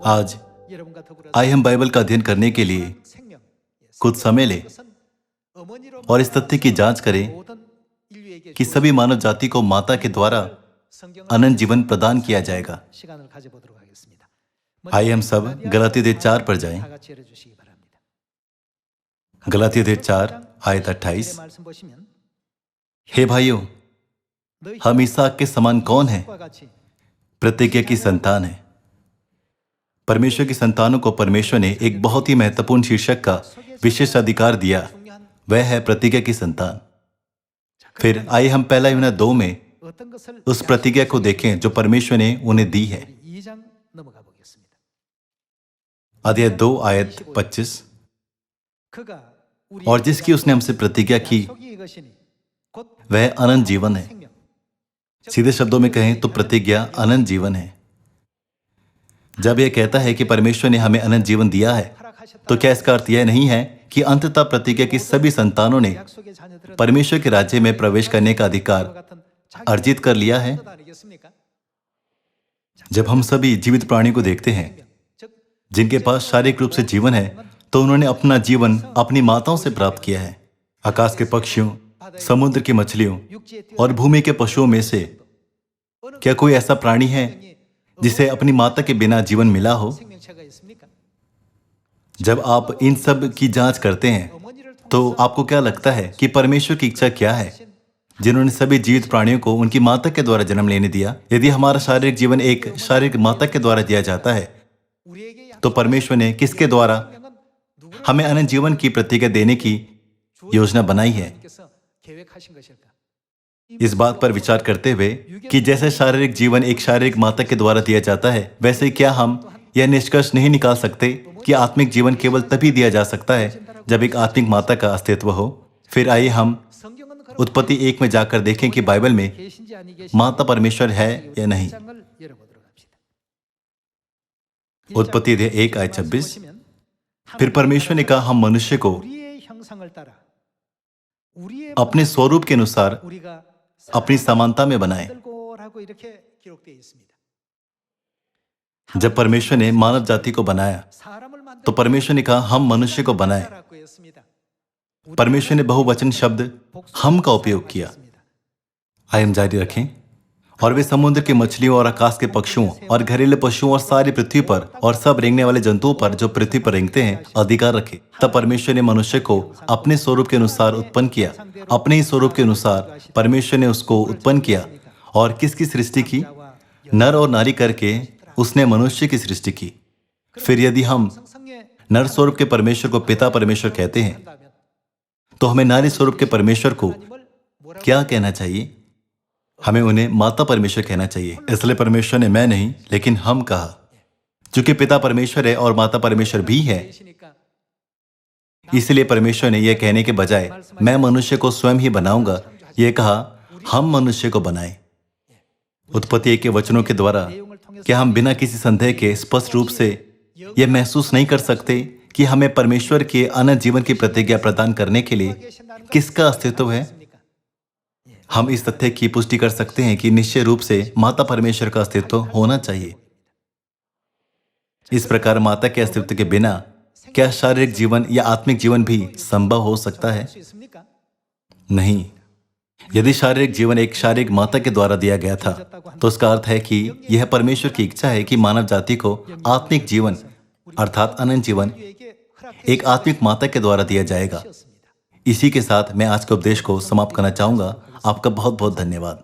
आज आइए हम बाइबल का अध्ययन करने के लिए कुछ समय लें और इस तथ्य की जांच करें कि सभी मानव जाति को माता के द्वारा अनंत जीवन प्रदान किया जाएगा। आइए हम सब गलाती अध्याय 4 पर जाएं। गलाती अध्याय 4 आयत 28। हे भाइयों, हम इसहाक के समान कौन हैं? प्रतिज्ञा की संतान है। परमेश्वर की संतानों को परमेश्वर ने एक बहुत ही महत्वपूर्ण शीर्षक का विशेष अधिकार दिया, वह है प्रतिज्ञा की संतान। फिर आइए हम पहला यूहन्ना 2 में उस प्रतिज्ञा को देखें जो परमेश्वर ने उन्हें दी है। अध्याय 2 आयत 25। और जिसकी उसने हमसे प्रतिज्ञा की वह अनंत जीवन है। सीधे शब्दों में कहें तो प्रतिज्ञा अनंत जीवन है। जब यह कहता है कि परमेश्वर ने हमें अनंत जीवन दिया है, तो क्या इसका अर्थ यह नहीं है कि अंततः प्रतिज्ञा की सभी संतानों ने परमेश्वर के राज्य में प्रवेश करने का अधिकार अर्जित कर लिया है? जब हम सभी जीवित प्राणियों को देखते हैं जिनके पास शारीरिक रूप से जीवन है, तो उन्होंने अपना जीवन अपनी माताओं से प्राप्त किया है। आकाश के पक्षियों, समुद्र की मछलियों और भूमि के पशुओं में से क्या कोई ऐसा प्राणी है जिसे अपनी माता के बिना जीवन मिला हो? जब आप इन सब की जांच करते हैं तो आपको क्या लगता है कि परमेश्वर की इच्छा क्या है, जिन्होंने सभी जीवित प्राणियों को उनकी माता के द्वारा जन्म लेने दिया? यदि हमारा शारीरिक जीवन एक शारीरिक माता के द्वारा दिया जाता है, तो परमेश्वर ने किसके द्वारा हमें अनंत जीवन की प्रतिज्ञा देने की योजना बनाई है? इस बात पर विचार करते हुए कि जैसे शारीरिक जीवन एक शारीरिक माता के द्वारा दिया जाता है, वैसे क्या हम यह निष्कर्ष नहीं निकाल सकते कि आत्मिक जीवन केवल तभी दिया जा सकता है जब एक आत्मिक माता का अस्तित्व हो? फिर आइए हम उत्पत्ति 1 में जाकर देखें कि बाइबल में माता परमेश्वर है या नहीं। उत्पत्ति 1 आयत 26। फिर परमेश्वर ने कहा, हम मनुष्य को अपने स्वरूप के अनुसार अपनी समानता में बनाए। जब परमेश्वर ने मानव जाति को बनाया तो परमेश्वर ने कहा हम मनुष्य को बनाए। परमेश्वर ने बहुवचन शब्द हम का उपयोग किया। आइए हम जारी रखें। और वे समुद्र की मछलियों और आकाश के पक्षियों और घरेलू पशुओं और सारी पृथ्वी पर और सब रेंगने वाले जंतुओं पर जो पृथ्वी पर रेंगते हैं अधिकार रखे। तब परमेश्वर ने मनुष्य को अपने स्वरूप के अनुसार उत्पन्न किया। अपने ही स्वरूप के अनुसार परमेश्वर ने उसको उत्पन्न किया। और किसकी सृष्टि की? नर और नारी करके उसने मनुष्य की सृष्टि की। फिर यदि हम नर स्वरूप के परमेश्वर को पिता परमेश्वर कहते हैं, तो हमें नारी स्वरूप के परमेश्वर को क्या कहना चाहिए? हमें उन्हें माता परमेश्वर कहना चाहिए। इसलिए परमेश्वर ने मैं नहीं लेकिन हम कहा। चूंकि पिता परमेश्वर है और माता परमेश्वर भी है, इसलिए परमेश्वर ने यह कहने के बजाय मैं मनुष्य को स्वयं ही बनाऊंगा, यह कहा हम मनुष्य को बनाए। उत्पत्ति 1 के वचनों के द्वारा क्या हम बिना किसी संदेह के स्पष्ट रूप से यह महसूस नहीं कर सकते कि हमें परमेश्वर के अनंत जीवन की प्रतिज्ञा प्रदान करने के लिए किसका अस्तित्व है? हम इस तथ्य की पुष्टि कर सकते हैं कि निश्चय रूप से माता परमेश्वर का अस्तित्व होना चाहिए। इस प्रकार माता के अस्तित्व के बिना क्या शारीरिक जीवन या आत्मिक जीवन भी संभव हो सकता है? नहीं। यदि शारीरिक जीवन एक शारीरिक माता के द्वारा दिया गया था, तो उसका अर्थ है कि यह परमेश्वर की इच्छा है कि मानव जाति को आत्मिक जीवन अर्थात अनंत जीवन एक आत्मिक माता के द्वारा दिया जाएगा। इसी के साथ मैं आज के उपदेश को समाप्त करना चाहूंगा। आपका बहुत बहुत धन्यवाद।